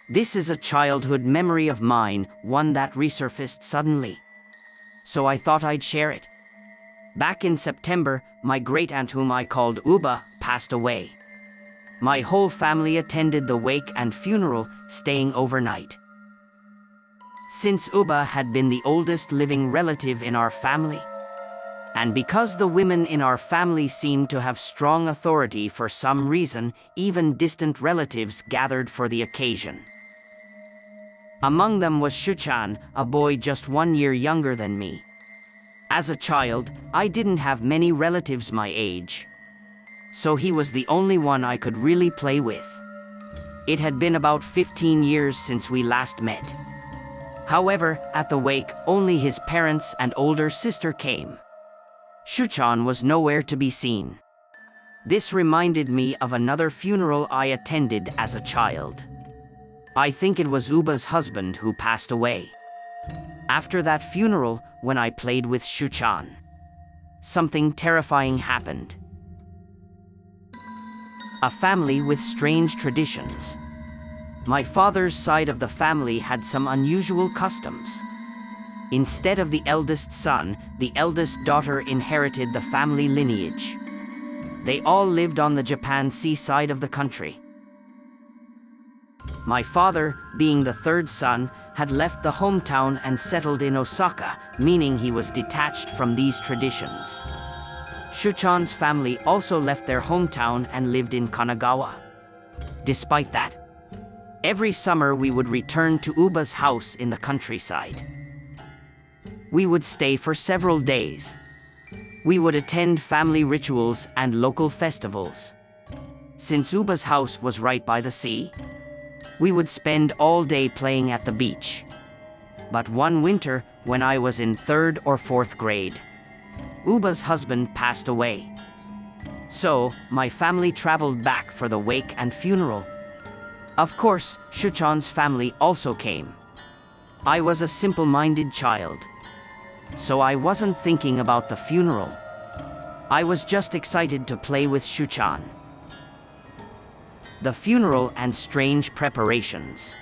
This is a childhood memory of mine, one that resurfaced suddenly. So I thought I'd share it. Back in September, my great-aunt, whom I called Uba, passed away. My whole family attended the wake and funeral, staying overnight. Since Uba had been the oldest living relative in our family, and because the women in our family seemed to have strong authority for some reason, even distant relatives gathered for the occasion. Among them was Shuu-chan, a boy just 1 year younger than me. As a child, I didn't have many relatives my age, so he was the only one I could really play with. It had been about 15 years since we last met. However, at the wake, only his parents and older sister came. Shuu-chan was nowhere to be seen. This reminded me of another funeral I attended as a child. I think it was Uba's husband who passed away. After that funeral, when I played with Shuu-chan, something terrifying happened. A family with strange traditions. My father's side of the family had some unusual customs. Instead of the eldest son, the eldest daughter inherited the family lineage. They all lived on the Japan seaside of the country. My father, being the third son, had left the hometown and settled in Osaka, meaning he was detached from these traditions. Shuu-chan's family also left their hometown and lived in Kanagawa. Despite that, every summer we would return to Uba's house in the countryside. We would stay for several days. We would attend family rituals and local festivals. Since Uba's house was right by the sea, we would spend all day playing at the beach. But one winter, when I was in 3rd or 4th grade, Uba's husband passed away. So, my family traveled back for the wake and funeral. Of course, Shuu-chan's family also came. I was a simple-minded child, so I wasn't thinking about the funeral. I was just excited to play with Shuu-chan. The funeral and strange preparations.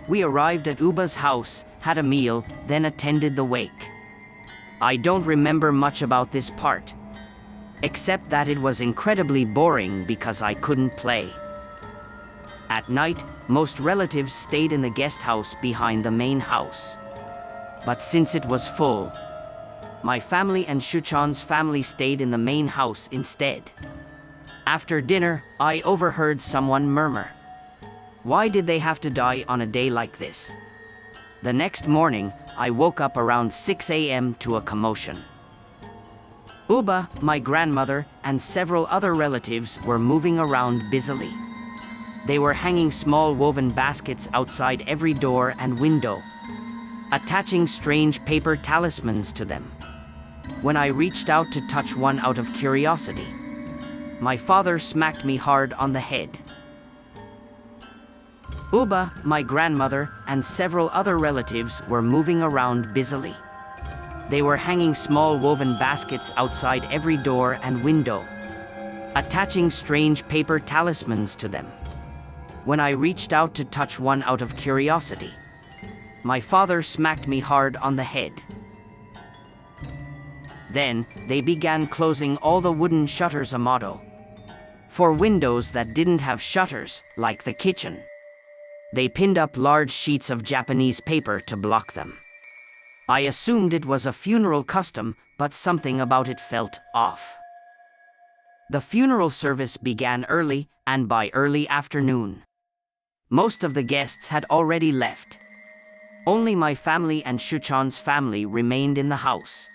We arrived at Uba's house, had a meal, then attended the wake. I don't remember much about this part, except that it was incredibly boring because I couldn't play. At night, most relatives stayed in the guest house behind the main house. But since it was full, my family and Shuu-chan's family stayed in the main house instead. After dinner, I overheard someone murmur, "Why did they have to die on a day like this?" The next morning, I woke up around 6 a.m. to a commotion. Uba, my grandmother, and several other relatives were moving around busily. They were hanging small woven baskets outside every door and window, attaching strange paper talismans to them. When I reached out to touch one out of curiosity, my father smacked me hard on the head. Uba, my grandmother, and several other relatives were moving around busily. They were hanging small woven baskets outside every door and window, attaching strange paper talismans to them. When I reached out to touch one out of curiosity, my father smacked me hard on the head. Then, they began closing all the wooden shutters a motto. For windows that didn't have shutters, like the kitchen, they pinned up large sheets of Japanese paper to block them. I assumed it was a funeral custom, but something about it felt off. The funeral service began early, and by early afternoon, most of the guests had already left. Only my family and Shuu-chan's family remained in the house.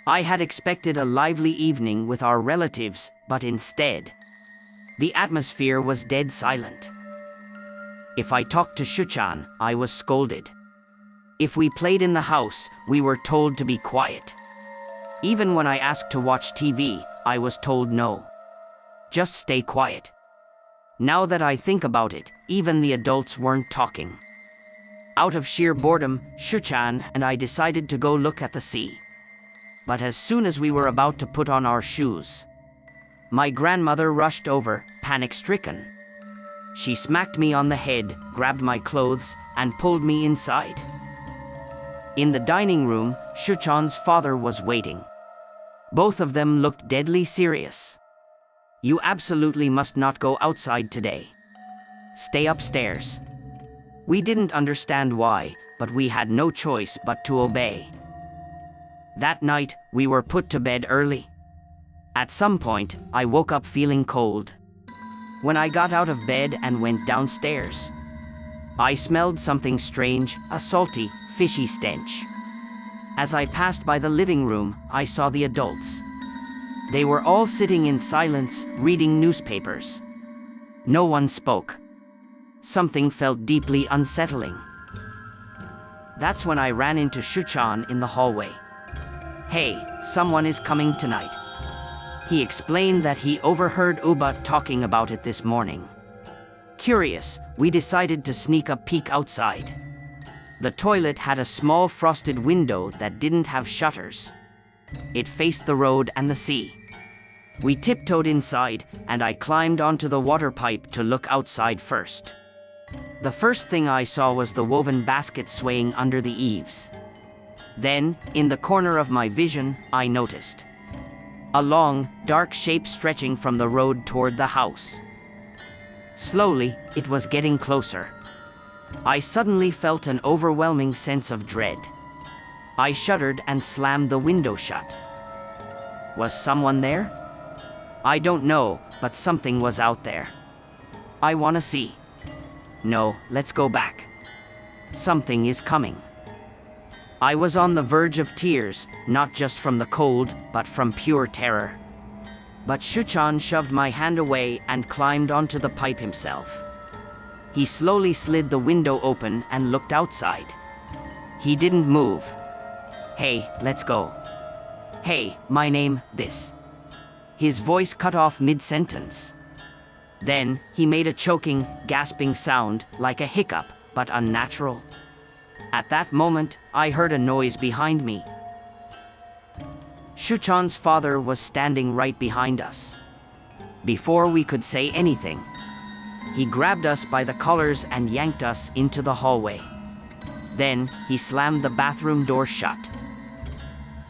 I had expected a lively evening with our relatives, but instead, the atmosphere was dead silent. If I talked to Shuu-chan, I was scolded. If we played in the house, we were told to be quiet. Even when I asked to watch TV, I was told no. Just stay quiet. Now that I think about it, even the adults weren't talking. Out of sheer boredom, Shuu-chan and I decided to go look at the sea. But as soon as we were about to put on our shoes, my grandmother rushed over, panic-stricken. She smacked me on the head, grabbed my clothes, and pulled me inside. In the dining room, Shuu-chan's father was waiting. Both of them looked deadly serious. "You absolutely must not go outside today. Stay upstairs." We didn't understand why, but we had no choice but to obey. That night, we were put to bed early. At some point, I woke up feeling cold. When I got out of bed and went downstairs, I smelled something strange, a salty, fishy stench. As I passed by the living room, I saw the adults. They were all sitting in silence, reading newspapers. No one spoke. Something felt deeply unsettling. That's when I ran into Shuu-chan in the hallway. "Hey, someone is coming tonight." He explained that he overheard Uba talking about it this morning. Curious, we decided to sneak a peek outside. The toilet had a small frosted window that didn't have shutters. It faced the road and the sea. We tiptoed inside, and I climbed onto the water pipe to look outside first. The first thing I saw was the woven basket swaying under the eaves. Then, in the corner of my vision, I noticed a long, dark shape stretching from the road toward the house. Slowly, it was getting closer. I suddenly felt an overwhelming sense of dread. I shuddered and slammed the window shut. Was someone there? I don't know, but something was out there. "I wanna see." "No, let's go back. Something is coming." I was on the verge of tears, not just from the cold, but from pure terror. But Shuu-chan shoved my hand away and climbed onto the pipe himself. He slowly slid the window open and looked outside. He didn't move. "Hey, let's go." "Hey, my name, this." His voice cut off mid-sentence. Then, he made a choking, gasping sound, like a hiccup, but unnatural. At that moment, I heard a noise behind me. Shuu-chan's father was standing right behind us. Before we could say anything, he grabbed us by the collars and yanked us into the hallway. Then, he slammed the bathroom door shut.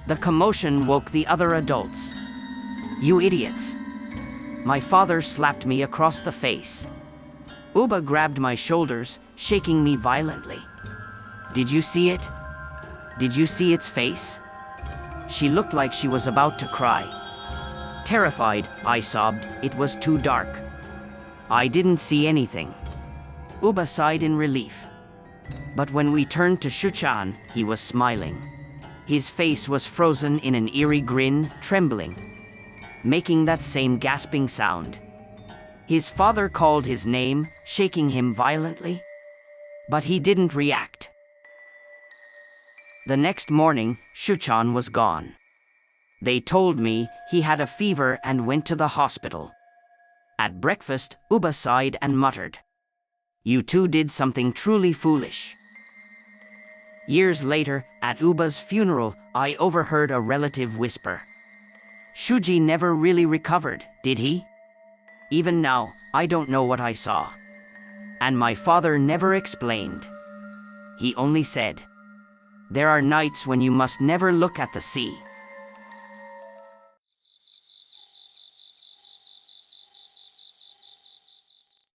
The commotion woke the other adults. "You idiots!" My father slapped me across the face. Uba grabbed my shoulders, shaking me violently. "Did you see it? Did you see its face?" She looked like she was about to cry. Terrified, I sobbed, "It was too dark. I didn't see anything." Uba sighed in relief. But when we turned to Shuu-chan, he was smiling. His face was frozen in an eerie grin, trembling, making that same gasping sound. His father called his name, shaking him violently, but he didn't react. The next morning, Shuu-chan was gone. They told me he had a fever and went to the hospital. At breakfast, Uba sighed and muttered, "You two did something truly foolish." Years later, at Uba's funeral, I overheard a relative whisper, "Shuji never really recovered, did he? Even now, I don't know what I saw." And my father never explained. He only said, "There are nights when you must never look at the sea."